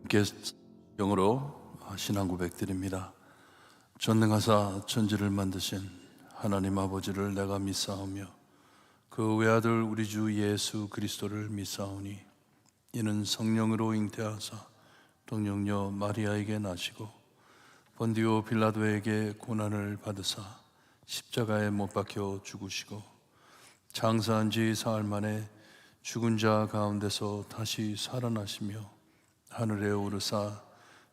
함께 영어로 신앙 고백드립니다. 전능하사 천지를 만드신 하나님 아버지를 내가 믿사오며 그 외아들 우리 주 예수 그리스도를 믿사오니 이는 성령으로 잉태하사 동정녀 마리아에게 나시고 본디오 빌라도에게 고난을 받으사 십자가에 못 박혀 죽으시고 장사한 지 사흘 만에 죽은 자 가운데서 다시 살아나시며 하늘에 오르사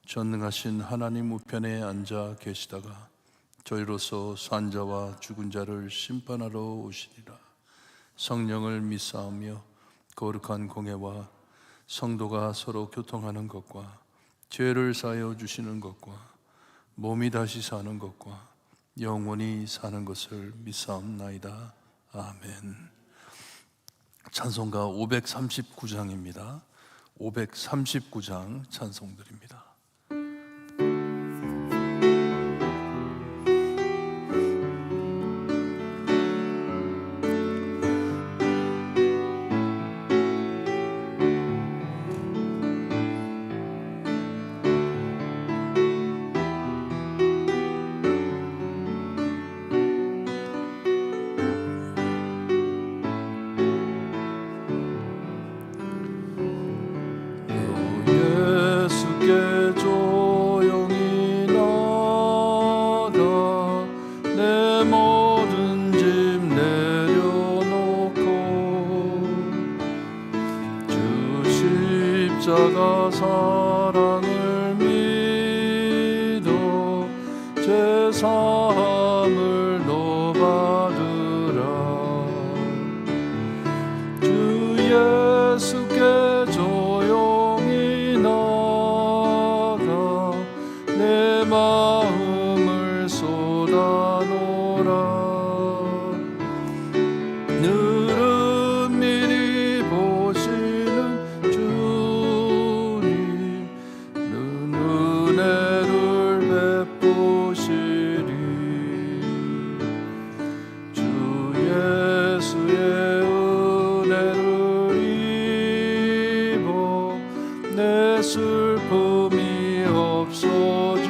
전능하신 하나님 우편에 앉아 계시다가 저희로서 산 자와 죽은 자를 심판하러 오시리라. 성령을 믿사오며 거룩한 공회와 성도가 서로 교통하는 것과 죄를 사하여 주시는 것과 몸이 다시 사는 것과 영원히 사는 것을 믿사옵나이다. 아멘. 찬송가 539장입니다. 539장 찬송드립니다. 십자가 사랑을 믿어 제사함을 너 받으라. 주 예수께 조용히 나가 내 마음을 쏟아놓으라. 늘은 미리 보시는 슬픔이 없어지리.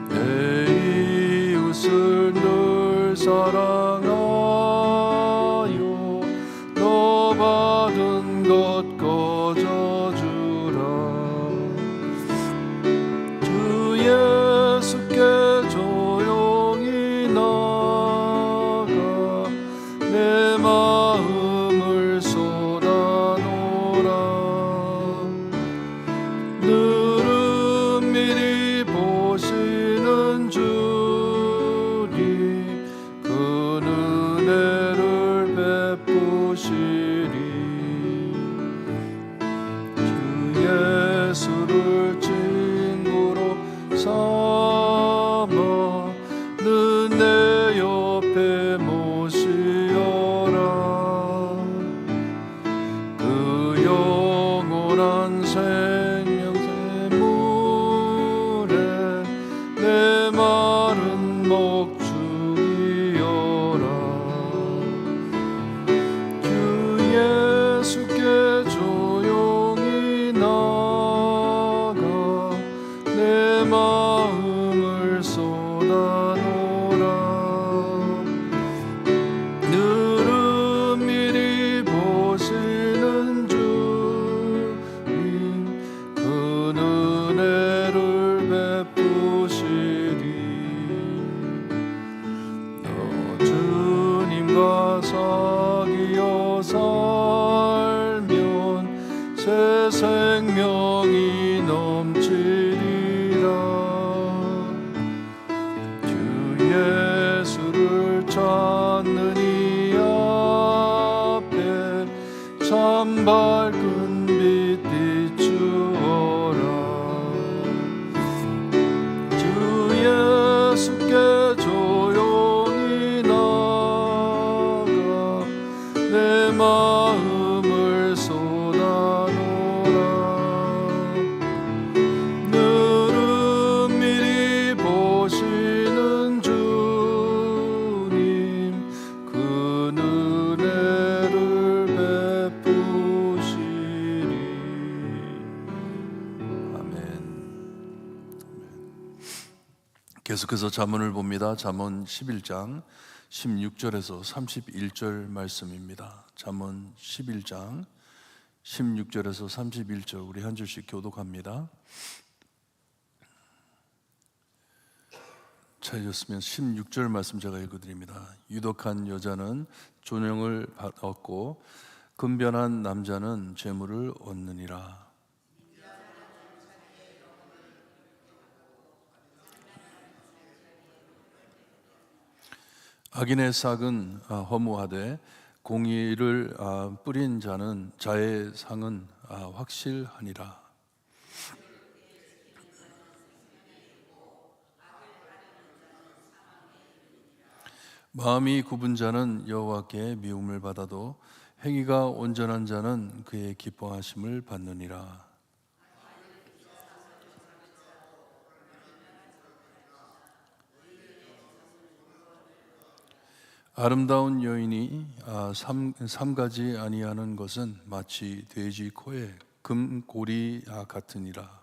내 이웃을 늘 사랑하여 너 받은 것 거저주라. 주 예수께 조용히 나가 내 마음을 늘은 미리 보시는 주님 그 은혜를 베푸시리. 주 예수를 친구로 삼아 늘 내 옆에 모시어라. 그 영원한 내 마른 목축이여라. 주 예수께 조용히 나가 내 마음을 쏟아놓으라. 늘은 미리 보시는 주님 그 은혜를 베푸시리. 주님과 사귀어 살면 새 생명이 넘치리라. 주 예수를 찾는 이 앞에 참 밝은 빛 비추어라. 주 예수께 조용히 나가 내 마음을 쏟아놓으라. 늘은 미리 보시는 주님 그 은혜를 베푸시리. 계속해서 잠언을 봅니다. 잠언 11장 16절에서 31절 말씀입니다. 잠언 11장 16절에서 31절 우리 한 줄씩 교독합니다. 찾으셨으면 16절 말씀 제가 읽어드립니다. 유독한 여자는 존영을 얻고 근변한 남자는 재물을 얻느니라. 악인의 싹은 허무하되 공의를 뿌린 자의 상은 확실하니라. 마음이 굽은 자는 여호와께 미움을 받아도 행위가 온전한 자는 그의 기뻐하심을 받느니라. 아름다운 여인이 삼가지 아니하는 것은 마치 돼지 코에 금고리 같으니라.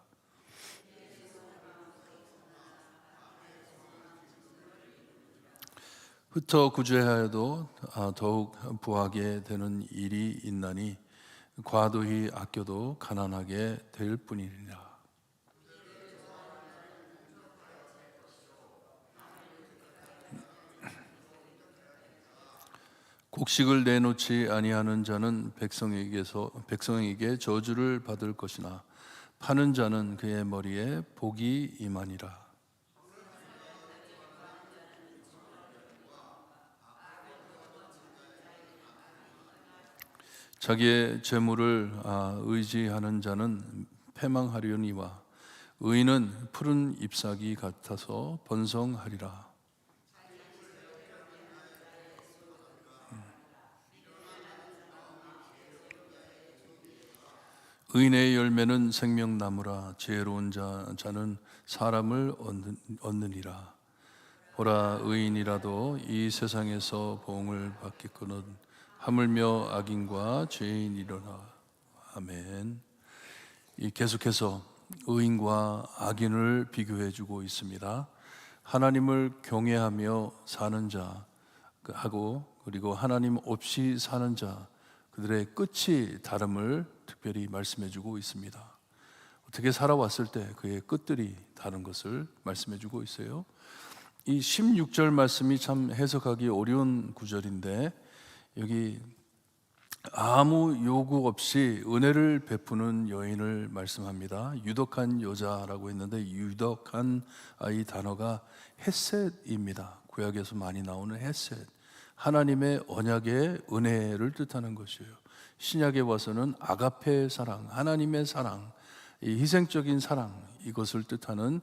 흩어 구제하여도 더욱 부하게 되는 일이 있나니 과도히 아껴도 가난하게 될 뿐이니라. 곡식을 내놓지 아니하는 자는 백성에게 저주를 받을 것이나 파는 자는 그의 머리에 복이 임하니라. 자기의 재물을 의지하는 자는 패망하려니와 의인은 푸른 잎사귀 같아서 번성하리라. 의인의 열매는 생명나무라. 지혜로운 자는 사람을 얻느니라. 보라, 의인이라도 이 세상에서 보응을 받겠거늘 하물며 악인과 죄인이로라. 아멘. 계속해서 의인과 악인을 비교해 주고 있습니다. 하나님을 경외하며 사는 자하고 그리고 하나님 없이 사는 자, 그들의 끝이 다름을 특별히 말씀해 주고 있습니다. 어떻게 살아왔을 때 그의 끝들이 다른 것을 말씀해 주고 있어요. 이 16절 말씀이 참 해석하기 어려운 구절인데, 여기 아무 요구 없이 은혜를 베푸는 여인을 말씀합니다. 유독한 여자라고 했는데, 유독한 이 단어가 헤셋입니다. 구약에서 많이 나오는 헤셋, 하나님의 언약의 은혜를 뜻하는 것이에요. 신약에 와서는 아가페 사랑, 하나님의 사랑, 이 희생적인 사랑, 이것을 뜻하는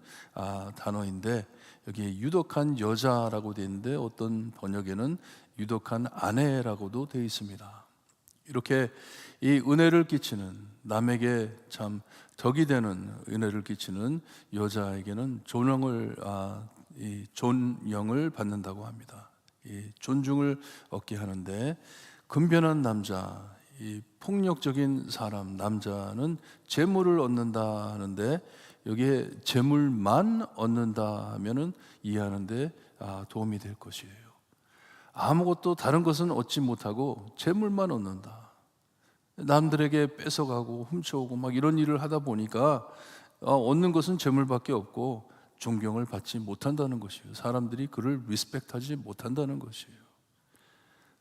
단어인데, 여기에 유독한 여자라고 되어 있는데 어떤 번역에는 유독한 아내라고도 되어 있습니다. 이렇게 이 은혜를 끼치는, 남에게 참 덕이 되는 은혜를 끼치는 여자에게는 존영을 받는다고 합니다. 이 존중을 얻게 하는데, 근변한 남자, 이 폭력적인 사람, 남자는 재물을 얻는다 하는데, 여기에 재물만 얻는다 하면은 이해하는데 도움이 될 것이에요. 아무것도 다른 것은 얻지 못하고 재물만 얻는다. 남들에게 뺏어가고 훔쳐오고 막 이런 일을 하다 보니까 얻는 것은 재물밖에 없고 존경을 받지 못한다는 것이에요. 사람들이 그를 리스펙트하지 못한다는 것이에요.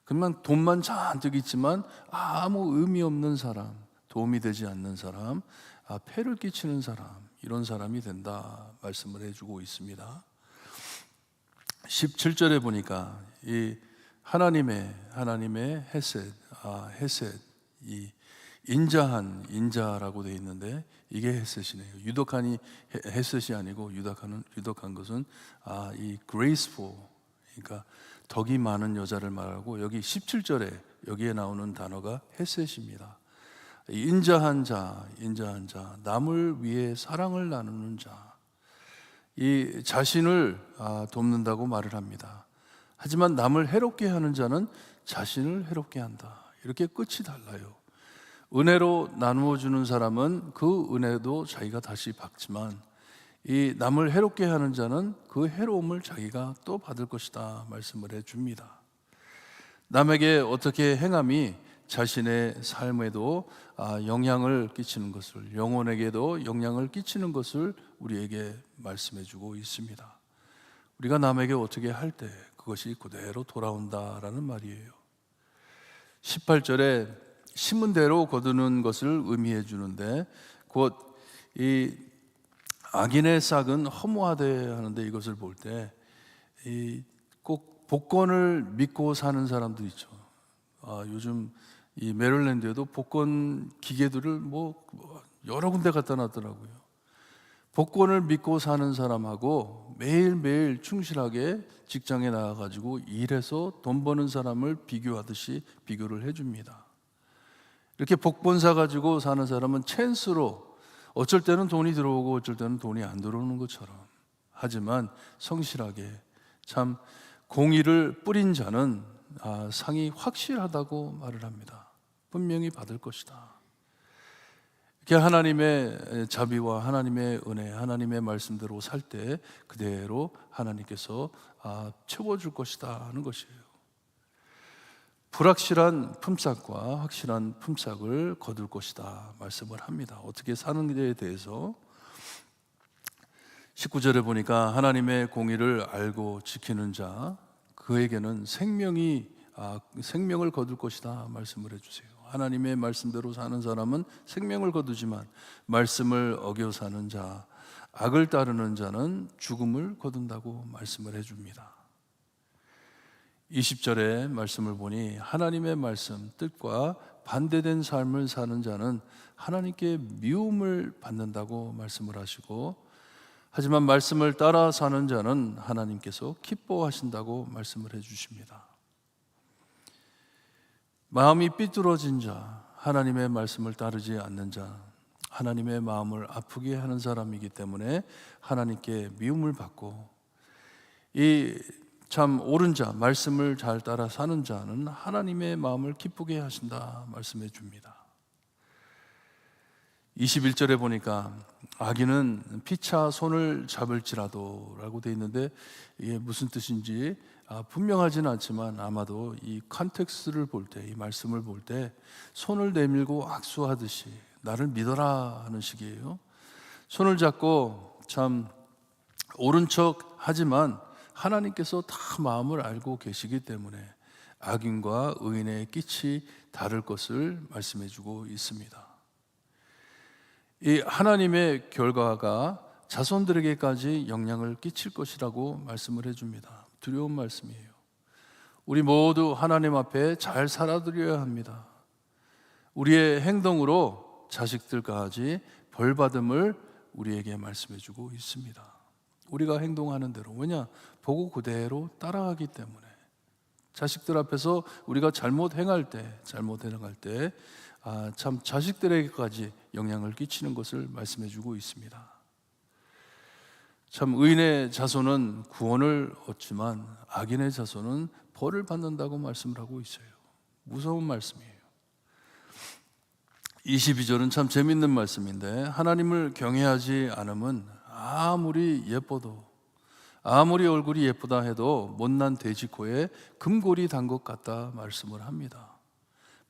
그만 돈만 잔뜩 있지만 아무 의미 없는 사람, 도움이 되지 않는 사람, 폐를 끼치는 사람, 이런 사람이 된다 말씀을 해주고 있습니다. 17절에 보니까 이 하나님의 헤셋, 이 인자라고 되어 있는데, 이게 헤셋이네요. 유독한이 헤셋이 아니고 유독한 것은 이 graceful, 그러니까 덕이 많은 여자를 말하고, 여기 17절에 여기에 나오는 단어가 헤셋입니다. 인자한 자, 남을 위해 사랑을 나누는 자, 이 자신을 돕는다고 말을 합니다. 하지만 남을 해롭게 하는 자는 자신을 해롭게 한다. 이렇게 끝이 달라요. 은혜로 나누어 주는 사람은 그 은혜도 자기가 다시 받지만, 이 남을 해롭게 하는 자는 그 해로움을 자기가 또 받을 것이다 말씀을 해줍니다. 남에게 어떻게 행함이 자신의 삶에도 영향을 끼치는 것을, 영혼에게도 영향을 끼치는 것을 우리에게 말씀해주고 있습니다. 우리가 남에게 어떻게 할 때 그것이 그대로 돌아온다라는 말이에요. 18절에 심은 대로 거두는 것을 의미해 주는데, 곧 이 악인의 싹은 허무하되 하는데, 이것을 볼 때 꼭 복권을 믿고 사는 사람도 있죠. 요즘 이 메릴랜드에도 복권 기계들을 여러 군데 갖다 놨더라고요. 복권을 믿고 사는 사람하고 매일매일 충실하게 직장에 나가가지고 일해서 돈 버는 사람을 비교하듯이 비교를 해줍니다. 이렇게 복권 사가지고 사는 사람은 찬스로 어쩔 때는 돈이 들어오고 어쩔 때는 돈이 안 들어오는 것처럼, 하지만 성실하게 참 공의를 뿌린 자는 상이 확실하다고 말을 합니다. 분명히 받을 것이다. 이렇게 하나님의 자비와 하나님의 은혜, 하나님의 말씀대로 살 때 그대로 하나님께서 채워줄 것이다 하는 것이에요. 불확실한 품삯과 확실한 품삯을 거둘 것이다 말씀을 합니다. 어떻게 사는 데에 대해서 19절에 보니까 하나님의 공의를 알고 지키는 자, 그에게는 생명을 거둘 것이다 말씀을 해주세요. 하나님의 말씀대로 사는 사람은 생명을 거두지만 말씀을 어겨 사는 자, 악을 따르는 자는 죽음을 거둔다고 말씀을 해줍니다. 20절의 말씀을 보니 하나님의 말씀 뜻과 반대된 삶을 사는 자는 하나님께 미움을 받는다고 말씀을 하시고, 하지만 말씀을 따라 사는 자는 하나님께서 기뻐하신다고 말씀을 해주십니다. 마음이 삐뚤어진 자, 하나님의 말씀을 따르지 않는 자, 하나님의 마음을 아프게 하는 사람이기 때문에 하나님께 미움을 받고, 이 참 옳은 자, 말씀을 잘 따라 사는 자는 하나님의 마음을 기쁘게 하신다 말씀해 줍니다. 21절에 보니까 악인은 피차 손을 잡을지라도 라고 되어 있는데, 이게 무슨 뜻인지 분명하지는 않지만 아마도 이 컨텍스트를 볼 때, 이 말씀을 볼 때 손을 내밀고 악수하듯이 나를 믿어라 하는 식이에요. 손을 잡고 참 옳은 척 하지만 하나님께서 다 마음을 알고 계시기 때문에 악인과 의인의 끝이 다를 것을 말씀해 주고 있습니다. 이 하나님의 결과가 자손들에게까지 영향을 끼칠 것이라고 말씀을 해줍니다. 두려운 말씀이에요. 우리 모두 하나님 앞에 잘 살아드려야 합니다. 우리의 행동으로 자식들까지 벌받음을 우리에게 말씀해 주고 있습니다. 우리가 행동하는 대로, 왜냐? 보고 그대로 따라가기 때문에. 자식들 앞에서 우리가 잘못 행할 때 참 자식들에게까지 영향을 끼치는 것을 말씀해 주고 있습니다. 참 의인의 자손은 구원을 얻지만 악인의 자손은 벌을 받는다고 말씀을 하고 있어요. 무서운 말씀이에요. 22절은 참 재밌는 말씀인데, 하나님을 경외하지 않음은 아무리 예뻐도, 아무리 얼굴이 예쁘다 해도 못난 돼지 코에 금골이 단 것 같다 말씀을 합니다.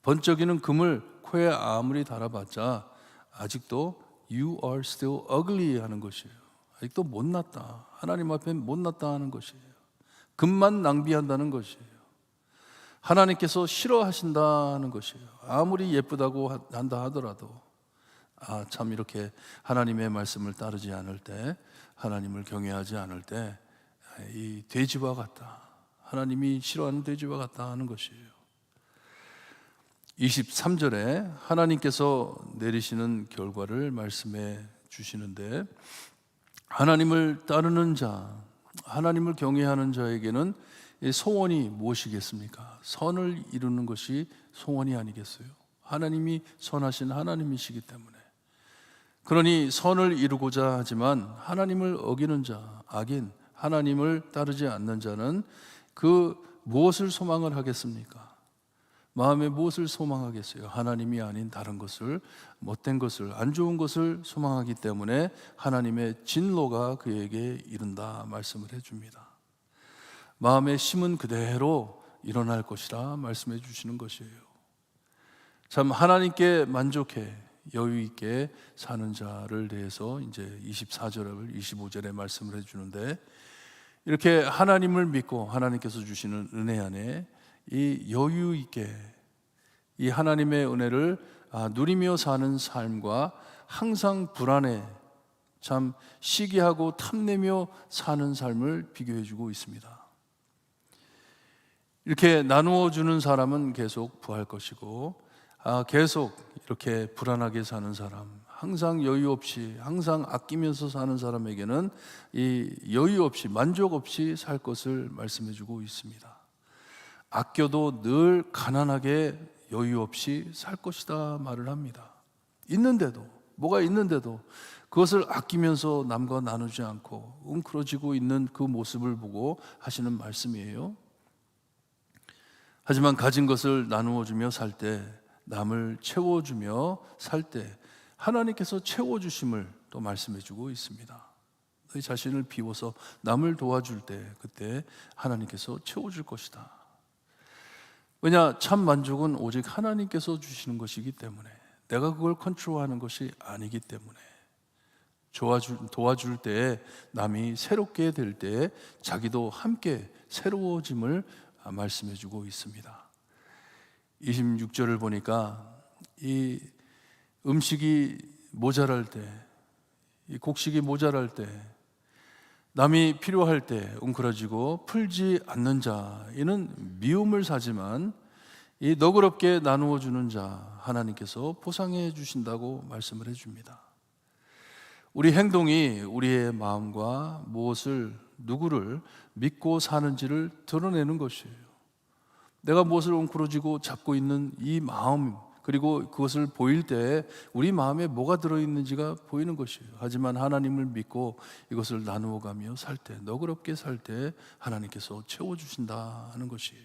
번쩍이는 금을 코에 아무리 달아봤자 아직도 You are still ugly 하는 것이에요. 아직도 못났다, 하나님 앞에 못났다 하는 것이에요. 금만 낭비한다는 것이에요. 하나님께서 싫어하신다는 것이에요. 아무리 예쁘다고 한다 하더라도 참 이렇게 하나님의 말씀을 따르지 않을 때, 하나님을 경외하지 않을 때 이 돼지와 같다, 하나님이 싫어하는 돼지와 같다 하는 것이에요. 23절에 하나님께서 내리시는 결과를 말씀해 주시는데, 하나님을 따르는 자, 하나님을 경외하는 자에게는 소원이 무엇이겠습니까? 선을 이루는 것이 소원이 아니겠어요? 하나님이 선하신 하나님이시기 때문에. 그러니 선을 이루고자 하지만 하나님을 어기는 자, 악인, 하나님을 따르지 않는 자는 그 무엇을 소망을 하겠습니까? 마음에 무엇을 소망하겠어요? 하나님이 아닌 다른 것을, 못된 것을, 안 좋은 것을 소망하기 때문에 하나님의 진노가 그에게 이른다 말씀을 해줍니다. 마음에 심은 그대로 일어날 것이라 말씀해 주시는 것이에요. 참 하나님께 만족해 여유 있게 사는 자를 대해서 이제 24절, 25절에 말씀을 해주는데, 이렇게 하나님을 믿고 하나님께서 주시는 은혜 안에 이 여유 있게 이 하나님의 은혜를 누리며 사는 삶과 항상 불안해 참 시기하고 탐내며 사는 삶을 비교해 주고 있습니다. 이렇게 나누어 주는 사람은 계속 부할 것이고, 계속 이렇게 불안하게 사는 사람, 항상 여유 없이 항상 아끼면서 사는 사람에게는 이 여유 없이 만족 없이 살 것을 말씀해 주고 있습니다. 아껴도 늘 가난하게 여유 없이 살 것이다 말을 합니다. 있는데도, 뭐가 있는데도 그것을 아끼면서 남과 나누지 않고 웅크러지고 있는 그 모습을 보고 하시는 말씀이에요. 하지만 가진 것을 나누어 주며 살 때, 남을 채워주며 살 때 하나님께서 채워주심을 또 말씀해 주고 있습니다. 너희 자신을 비워서 남을 도와줄 때 그때 하나님께서 채워줄 것이다. 왜냐? 참 만족은 오직 하나님께서 주시는 것이기 때문에, 내가 그걸 컨트롤하는 것이 아니기 때문에, 도와줄 때 남이 새롭게 될 때 자기도 함께 새로워짐을 말씀해 주고 있습니다. 26절을 보니까 이 음식이 모자랄 때, 이 곡식이 모자랄 때, 남이 필요할 때 웅크러지고 풀지 않는 자, 이는 미움을 사지만 이 너그럽게 나누어 주는 자 하나님께서 보상해 주신다고 말씀을 해줍니다. 우리 행동이 우리의 마음과 무엇을, 누구를 믿고 사는지를 드러내는 것이에요. 내가 무엇을 웅크러지고 잡고 있는 이 마음, 그리고 그것을 보일 때 우리 마음에 뭐가 들어있는지가 보이는 것이에요. 하지만 하나님을 믿고 이것을 나누어 가며 살 때, 너그럽게 살 때 하나님께서 채워주신다 하는 것이에요.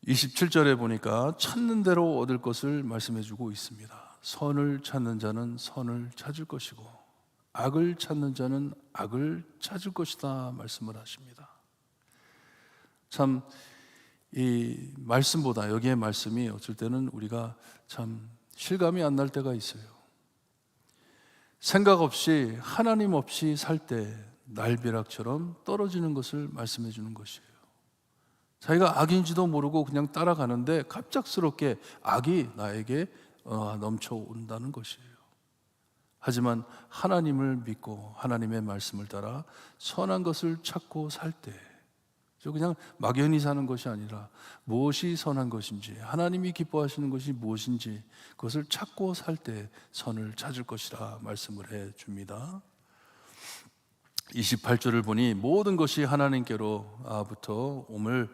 27절에 보니까 찾는 대로 얻을 것을 말씀해 주고 있습니다. 선을 찾는 자는 선을 찾을 것이고 악을 찾는 자는 악을 찾을 것이다 말씀을 하십니다. 참 이 말씀보다, 여기에 말씀이 어쩔 때는 우리가 참 실감이 안 날 때가 있어요. 생각 없이 하나님 없이 살 때 날벼락처럼 떨어지는 것을 말씀해 주는 것이에요. 자기가 악인지도 모르고 그냥 따라가는데 갑작스럽게 악이 나에게 넘쳐온다는 것이에요. 하지만 하나님을 믿고 하나님의 말씀을 따라 선한 것을 찾고 살 때, 그냥 막연히 사는 것이 아니라 무엇이 선한 것인지, 하나님이 기뻐하시는 것이 무엇인지 그것을 찾고 살 때 선을 찾을 것이라 말씀을 해 줍니다. 28절을 보니 모든 것이 하나님께로부터 옴을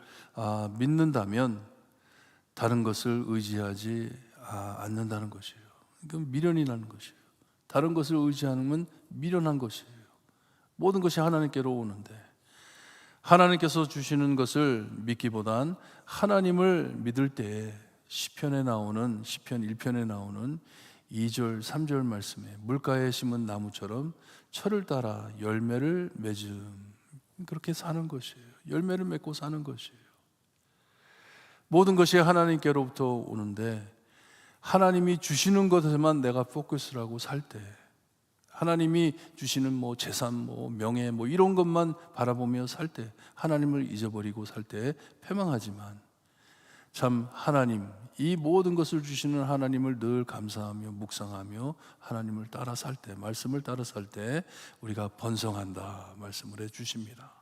믿는다면 다른 것을 의지하지 않는다는 것이에요. 그러니까 미련이 나는 것이에요. 다른 것을 의지하는 미련한 것이에요. 모든 것이 하나님께로 오는데, 하나님께서 주시는 것을 믿기보단 하나님을 믿을 때 시편 1편에 나오는 2절 3절 말씀에 물가에 심은 나무처럼 철을 따라 열매를 맺음, 그렇게 사는 것이에요. 열매를 맺고 사는 것이에요. 모든 것이 하나님께로부터 오는데 하나님이 주시는 것에만 내가 포커스를 하고 살 때, 하나님이 주시는 재산, 명예, 이런 것만 바라보며 살 때, 하나님을 잊어버리고 살 때 패망하지만, 참 하나님, 이 모든 것을 주시는 하나님을 늘 감사하며 묵상하며 하나님을 따라 살 때, 말씀을 따라 살 때 우리가 번성한다 말씀을 해 주십니다.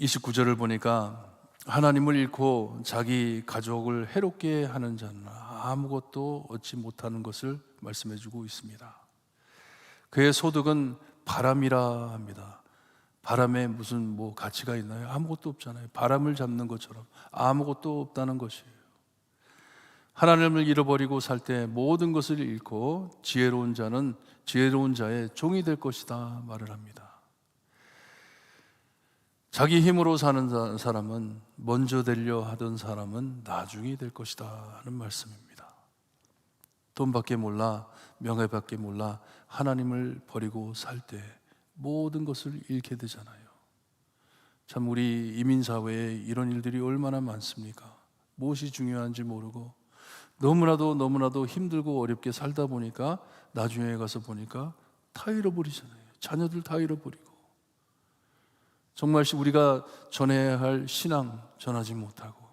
29절을 보니까 하나님을 잃고 자기 가족을 해롭게 하는 자는 아무것도 얻지 못하는 것을 말씀해 주고 있습니다. 그의 소득은 바람이라 합니다. 바람에 무슨 가치가 있나요? 아무것도 없잖아요. 바람을 잡는 것처럼 아무것도 없다는 것이에요. 하나님을 잃어버리고 살 때 모든 것을 잃고 지혜로운 자는 지혜로운 자의 종이 될 것이다 말을 합니다. 자기 힘으로 사는 사람은, 먼저 되려 하던 사람은 나중에 될 것이다 하는 말씀입니다. 돈밖에 몰라, 명예밖에 몰라 하나님을 버리고 살 때 모든 것을 잃게 되잖아요. 참 우리 이민사회에 이런 일들이 얼마나 많습니까? 무엇이 중요한지 모르고 너무나도 힘들고 어렵게 살다 보니까 나중에 가서 보니까 다 잃어버리잖아요. 자녀들 다 잃어버리고, 정말 우리가 전해야 할 신앙 전하지 못하고,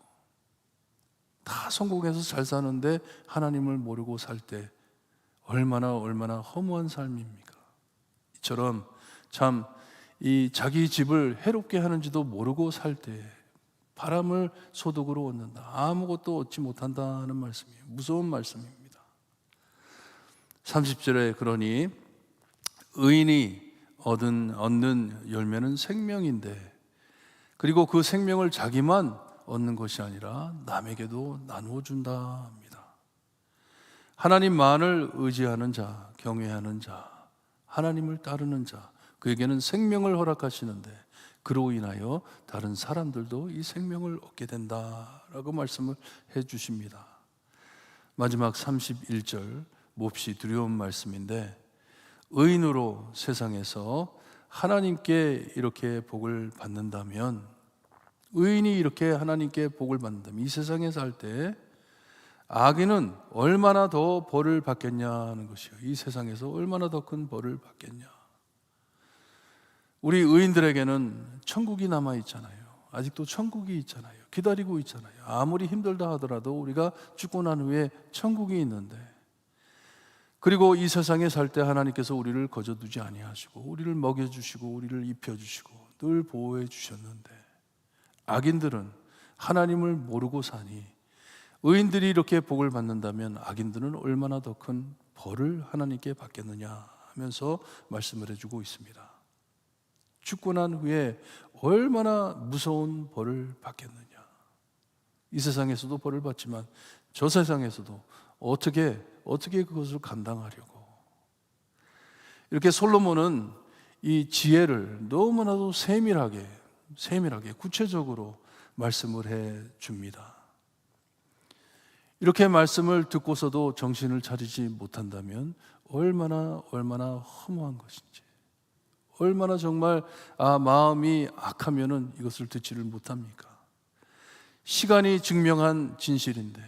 다 성공해서 잘 사는데 하나님을 모르고 살 때 얼마나 허무한 삶입니까? 이처럼 참 이 자기 집을 해롭게 하는지도 모르고 살 때 바람을 소득으로 얻는다, 아무것도 얻지 못한다는 말씀이에요. 무서운 말씀입니다. 30절에 그러니 의인이 얻는 열매는 생명인데, 그리고 그 생명을 자기만 얻는 것이 아니라 남에게도 나누어 준다 합니다. 하나님만을 의지하는 자, 경외하는 자, 하나님을 따르는 자, 그에게는 생명을 허락하시는데 그로 인하여 다른 사람들도 이 생명을 얻게 된다라고 말씀을 해 주십니다. 마지막 31절 몹시 두려운 말씀인데, 의인으로 세상에서 하나님께 이렇게 복을 받는다면, 의인이 이렇게 하나님께 복을 받는다면 이 세상에 살 때 악인은 얼마나 더 벌을 받겠냐는 것이요. 이 세상에서 얼마나 더 큰 벌을 받겠냐. 우리 의인들에게는 천국이 남아 있잖아요. 아직도 천국이 있잖아요. 기다리고 있잖아요. 아무리 힘들다 하더라도 우리가 죽고 난 후에 천국이 있는데, 그리고 이 세상에 살 때 하나님께서 우리를 거저두지 아니하시고 우리를 먹여주시고 우리를 입혀주시고 늘 보호해 주셨는데, 악인들은 하나님을 모르고 사니 의인들이 이렇게 복을 받는다면 악인들은 얼마나 더 큰 벌을 하나님께 받겠느냐 하면서 말씀을 해주고 있습니다. 죽고 난 후에 얼마나 무서운 벌을 받겠느냐. 이 세상에서도 벌을 받지만 저 세상에서도 어떻게 그것을 감당하려고. 이렇게 솔로몬은 이 지혜를 너무나도 세밀하게 구체적으로 말씀을 해 줍니다. 이렇게 말씀을 듣고서도 정신을 차리지 못한다면 얼마나 허무한 것인지, 얼마나 정말 마음이 악하면은 이것을 듣지를 못합니까? 시간이 증명한 진실인데,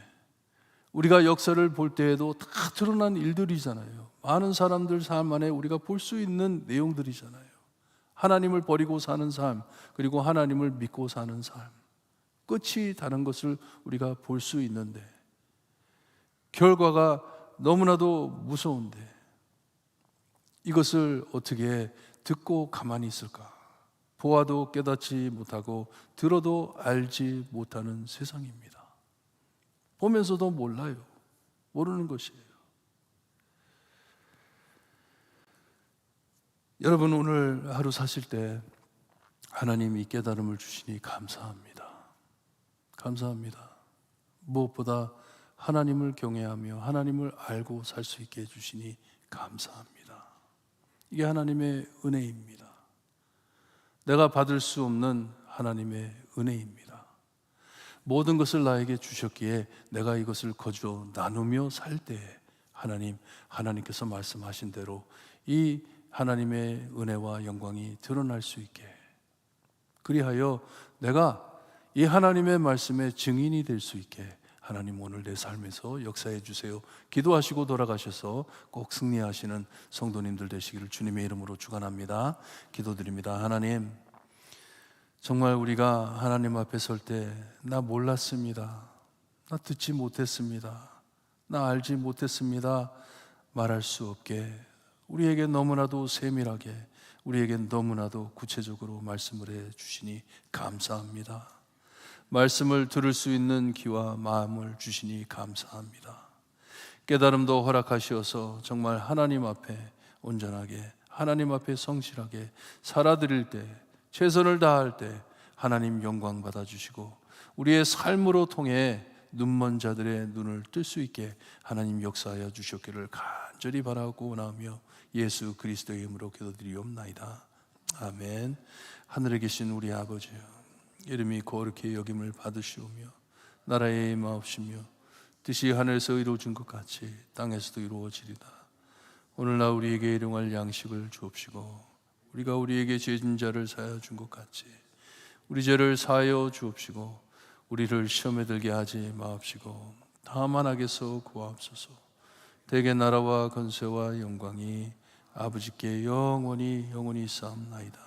우리가 역사를 볼 때에도 다 드러난 일들이잖아요. 많은 사람들 삶 안에 우리가 볼 수 있는 내용들이잖아요. 하나님을 버리고 사는 삶, 그리고 하나님을 믿고 사는 삶, 끝이 다른 것을 우리가 볼 수 있는데, 결과가 너무나도 무서운데 이것을 어떻게 듣고 가만히 있을까? 보아도 깨닫지 못하고 들어도 알지 못하는 세상입니다. 보면서도 몰라요. 모르는 것이에요. 여러분, 오늘 하루 사실 때 하나님이 깨달음을 주시니 감사합니다. 감사합니다. 무엇보다 하나님을 경외하며 하나님을 알고 살 수 있게 해주시니 감사합니다. 이게 하나님의 은혜입니다. 내가 받을 수 없는 하나님의 은혜입니다. 모든 것을 나에게 주셨기에 내가 이것을 거저 나누며 살 때 하나님께서 말씀하신 대로 이 하나님의 은혜와 영광이 드러날 수 있게, 그리하여 내가 이 하나님의 말씀의 증인이 될 수 있게 하나님 오늘 내 삶에서 역사해 주세요. 기도하시고 돌아가셔서 꼭 승리하시는 성도님들 되시기를 주님의 이름으로 축원합니다. 기도드립니다. 하나님, 정말 우리가 하나님 앞에 설 때 나 몰랐습니다, 나 듣지 못했습니다, 나 알지 못했습니다 말할 수 없게 우리에게 너무나도 세밀하게, 우리에게 너무나도 구체적으로 말씀을 해 주시니 감사합니다. 말씀을 들을 수 있는 귀와 마음을 주시니 감사합니다. 깨달음도 허락하시어서 정말 하나님 앞에 온전하게, 하나님 앞에 성실하게 살아드릴 때, 최선을 다할 때 하나님 영광 받아주시고 우리의 삶으로 통해 눈먼 자들의 눈을 뜰 수 있게 하나님 역사하여 주셨기를 간절히 바라고 나오며 예수 그리스도의 이름으로 기도드리옵나이다. 아멘. 하늘에 계신 우리 아버지여, 이름이 거룩히 여김을 받으시오며 나라의 임하옵시며 뜻이 하늘에서 이루어진 것 같이 땅에서도 이루어지리다. 오늘날 우리에게 일용할 양식을 주옵시고 우리가 우리에게 죄진 자를 사하여 준 것 같이 우리 죄를 사하여 주옵시고 우리를 시험에 들게 하지 마옵시고 다만 악에서 구하옵소서. 대개 나라와 권세와 영광이 아버지께 영원히 있사옵나이다.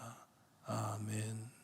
아멘.